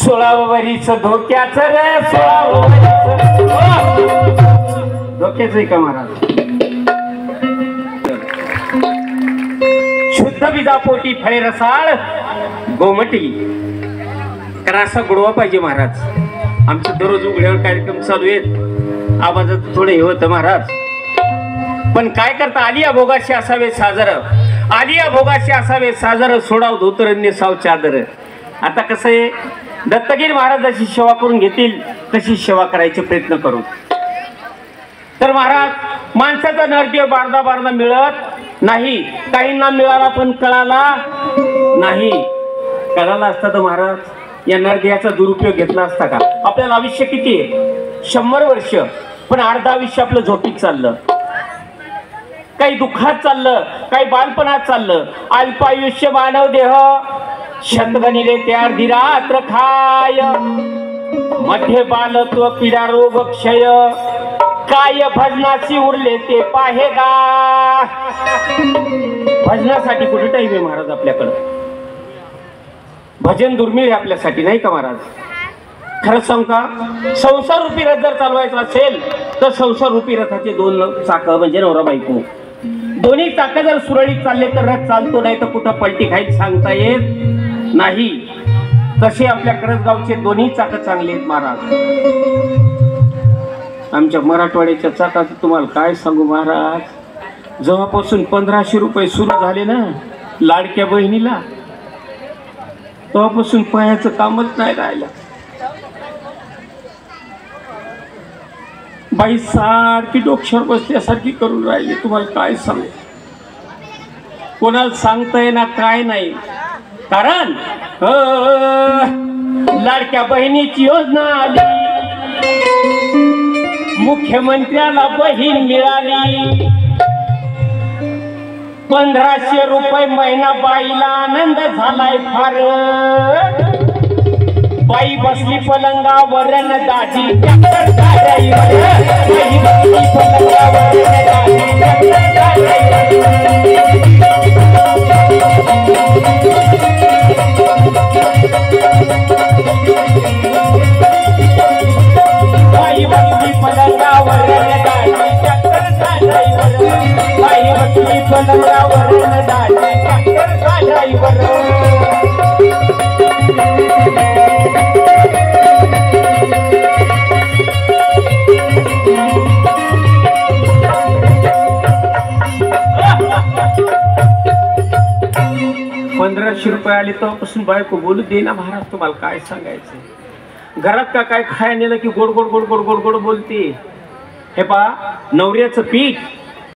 16 वरीच धोक्याच रे 16 धोक्याच आहे का महाराज? शुद्ध बीजापोटी फळे रसाळ गोमटी कारण असा गोडवा पाहिजे महाराज. आमचं दररोज उघड्यावर कार्यक्रम चालू आहेत, आवाजात थोडं हे होतं महाराज. पण काय करता, आलिया भोगाशी असावे साजर, आलिया भोगाशी असावे साजर, सोडाव धोतरण्य साव चादर. आता कसं आहे, दत्तगिरी महाराज जशी सेवा करून घेतील तशी सेवा करायचे प्रयत्न करू. तर महाराज माणसाचा नरदेव बारदा बारदा मिळत नाही, काहींना मिळाला पण कळाला नाही. कळाला असता तर महाराज या नरदेवाचा दुरुपयोग घेतला असता का? आपल्याला आयुष्य किती आहे? 100 वर्ष, पण अर्ध आयुष्य आपलं झोपीत चाललं, काही दुःखात चाललं, काही बालपणात चाललं. अल्पायुष्य मानव देह शतगणिले त्यार धीरात्र खाय, मध्ये बालत्व पीडा रोग क्षय, काय भजनाची उरले ते पाहेगा. भजनासाठी कुठे टाईम आहे महाराज आपल्याकडं? भजन दुर्मिळ आहे आपल्यासाठी, नाही का महाराज? खरंच सांग का, संसार रूपी रथ जर चालवायचा असेल तर संसार रूपी रथाचे 2 चाकं म्हणजे नवरा बायको, दोन्ही चाकं जर सुरळीत चालले तर रथ चालतो, नाही तर कुठं पलटी खायची सांगता येत नाही. तसे आपल्या करंजगावचे दोन्ही चाकं चांगले आहेत महाराज. आमच्या मराठवाड्याच्या चाकाचं तुम्हाला काय सांगू महाराज, जेव्हापासून 1500 रुपये सुरू झाले ना लाडक्या बहिणीला, तेव्हापासून पायाचं कामच नाही राहिलं. बाई सारखी डोक्यावर बसल्यासारखी करून राहिली. तुम्हाला काय सांगू, कोणाला सांगताय ना काय नाही. कारण लाडक्या बहिणीची योजना आली, मुख्यमंत्र्याला बहीण मिळाली, 1500 रुपये महिना. बाईला आनंद झालाय फार, बाई बसली पलंगावर न दाजी ट्रॅक्टर ड्रायव्हर, बाई बसली पलंगावर न दाजी ट्रॅक्टर ड्रायव्हर. बाई बसली पलंगावर न दाजी ट्रॅक्टर ड्रायव्हर, बाई बसली पलंगावर न दाजी ट्रॅक्टर ड्रायव्हर. ₹1500 आले तेव्हापासून बायको बोलू दे ना महाराज. तुम्हाला काय सांगायचं, घरात काय खायला नेलं की गोड गोड गोड गोड गोड गोड बोलते. हे पहा, नवऱ्याचं पीठ